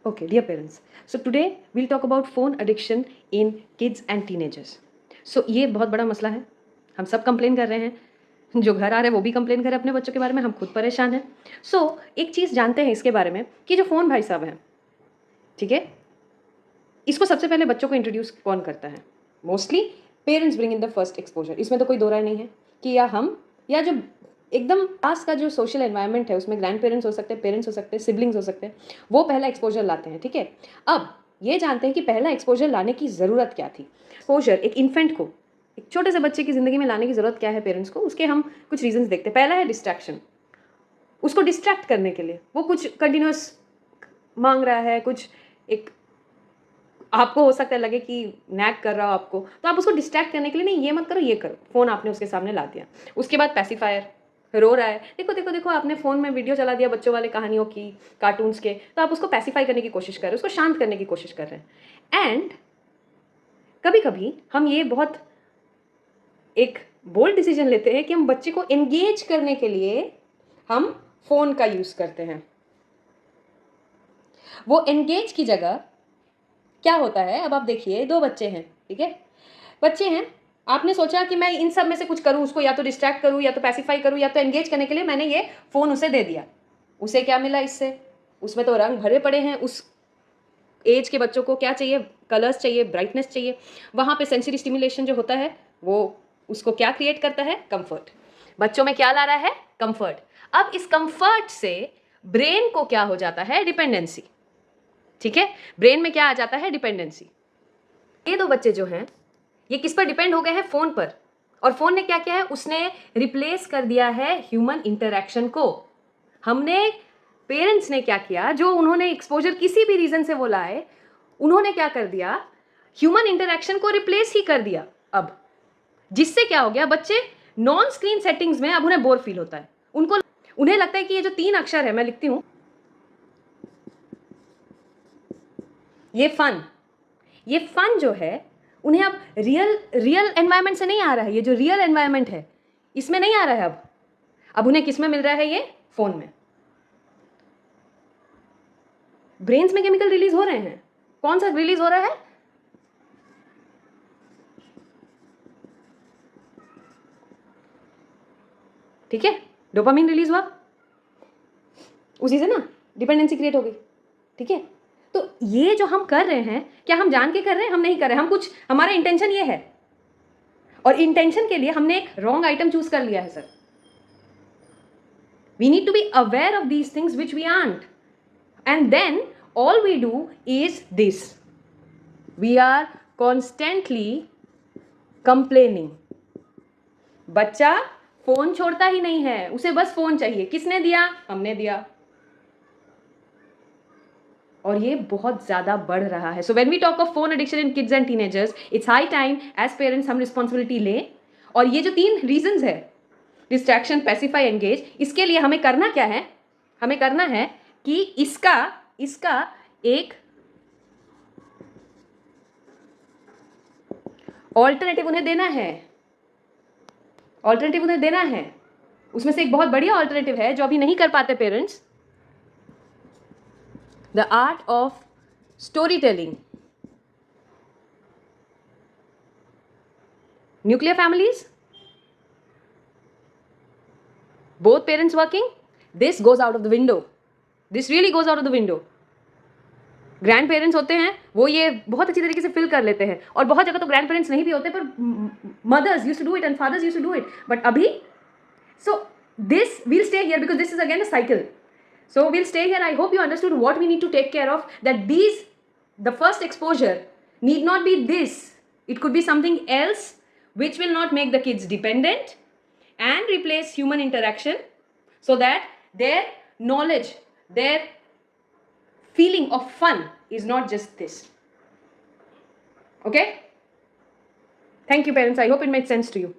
Okay, dear parents. So today we'll talk about phone addiction in kids and teenagers. So ये बहुत बड़ा मसला है. हम सब कंप्लेन कर रहे हैं. जो घर आ रहे हैं वो भी कंप्लेन कर रहे हैं अपने बच्चों के बारे में. हम खुद परेशान हैं. So एक चीज़ जानते हैं इसके बारे में कि जो फ़ोन भाई साहब हैं, ठीक है, इसको सबसे पहले बच्चों को इंट्रोड्यूस कौन करता है? Mostly parents bring in the first exposure. इसमें तो कोई दो राय नहीं है कि या हम या जो एकदम पास का जो सोशल एनवायरनमेंट है उसमें ग्रैंड पेरेंट्स हो सकते हैं, पेरेंट्स हो सकते हैं, सिबलिंग्स हो सकते हैं, वो पहला एक्सपोजर लाते हैं. ठीक है, अब ये जानते हैं कि पहला एक्सपोजर लाने की ज़रूरत क्या थी. एक्सपोजर एक इन्फेंट को, एक छोटे से बच्चे की ज़िंदगी में लाने की ज़रूरत क्या है पेरेंट्स को, उसके हम कुछ रीजंस देखते हैं. पहला है डिस्ट्रैक्शन. उसको डिस्ट्रैक्ट करने के लिए वो कुछ कंटिन्यूस मांग रहा है, कुछ एक आपको हो सकता है लगे कि नैग कर रहा हो आपको, तो आप उसको डिस्ट्रैक्ट करने के लिए नहीं, ये मत करो, ये करो. फ़ोन आपने उसके सामने ला दिया. उसके बाद पैसिफायर, रो रहा है, देखो देखो देखो, आपने फ़ोन में वीडियो चला दिया बच्चों वाले कहानियों की, कार्टून्स के, तो आप उसको पैसिफाई करने की कोशिश कर रहे हैं, उसको शांत करने की कोशिश कर रहे हैं. एंड कभी कभी हम ये बहुत एक बोल्ड डिसीजन लेते हैं कि हम बच्चे को एंगेज करने के लिए हम फ़ोन का यूज़ करते हैं. वो एंगेज की जगह क्या होता है, अब आप देखिए, दो बच्चे हैं, ठीक है, बच्चे हैं, आपने सोचा कि मैं इन सब में से कुछ करूं, उसको या तो डिस्ट्रैक्ट करूं, या तो पैसिफाई करूं, या तो एंगेज करने के लिए मैंने ये फ़ोन उसे दे दिया. उसे क्या मिला इससे? उसमें तो रंग भरे पड़े हैं. उस एज के बच्चों को क्या चाहिए? कलर्स चाहिए, ब्राइटनेस चाहिए. वहाँ पे सेंसरी स्टिमुलेशन जो होता है वो उसको क्या क्रिएट करता है? कंफर्ट. बच्चों में क्या ला रहा है? कंफर्ट. अब इस कंफर्ट से ब्रेन को क्या हो जाता है? डिपेंडेंसी. ठीक है, ब्रेन में क्या आ जाता है? डिपेंडेंसी. ये दो बच्चे जो हैं ये किस पर डिपेंड हो गए हैं? फोन पर. और फोन ने क्या किया है? उसने रिप्लेस कर दिया है ह्यूमन इंटरेक्शन को. हमने पेरेंट्स ने क्या किया, जो उन्होंने एक्सपोजर किसी भी रीजन से वो लाए, उन्होंने क्या कर दिया? ह्यूमन इंटरेक्शन को रिप्लेस ही कर दिया. अब जिससे क्या हो गया, बच्चे नॉन स्क्रीन सेटिंग्स में अब उन्हें बोर फील होता है. उन्हें लगता है कि ये जो 3 अक्षर है, मैं लिखती हूं, ये फन जो है उन्हें अब रियल एनवायरनमेंट से नहीं आ रहा है. ये जो रियल एनवायरनमेंट है इसमें नहीं आ रहा है. अब उन्हें किस में मिल रहा है? ये फोन में. ब्रेन्स में केमिकल रिलीज हो रहे हैं. कौन सा रिलीज हो रहा है? ठीक है, डोपामिन रिलीज हुआ, उसी से ना डिपेंडेंसी क्रिएट हो गई. ठीक है, तो ये जो हम कर रहे हैं, क्या हम जान के कर रहे हैं? हम नहीं कर रहे. हम कुछ, हमारा इंटेंशन ये है, और इंटेंशन के लिए हमने एक रॉन्ग आइटम चूज कर लिया है. Sir, we need to be aware of these things which we aren't, and then all we do is this: we are constantly complaining. बच्चा फोन छोड़ता ही नहीं है, उसे बस फोन चाहिए. किसने दिया? हमने दिया. और ये बहुत ज़्यादा बढ़ रहा है. So when we talk of phone addiction in kids and teenagers, it's high time as parents हम रिस्पॉन्सिबिलिटी लें. और ये जो 3 रीजंस है, डिस्ट्रैक्शन, पैसिफाई, एंगेज, इसके लिए हमें करना क्या है? हमें करना है कि इसका एक ऑल्टरनेटिव उन्हें देना है. ऑल्टरनेटिव उन्हें देना है. उसमें से एक बहुत बढ़िया ऑल्टरनेटिव है जो अभी नहीं कर पाते parents, the art of story telling. Nuclear families, both parents working, this goes out of the window. This really goes out of the window. Grand parents होते हैं वो ये बहुत अच्छी तरीके से फिल कर लेते हैं, और बहुत जगह तो ग्रैंड पेरेंट्स नहीं भी होते, पर mothers used to do it and fathers used to do it. But अभी, so this will stay here because this is again a cycle. So will stay here. I hope you understood what we need to take care of, that these, the first exposure need not be this. It could be something else which will not make the kids dependent and replace human interaction, so that their knowledge, their feeling of fun is not just this. Okay? Thank you, parents. I hope it made sense to you.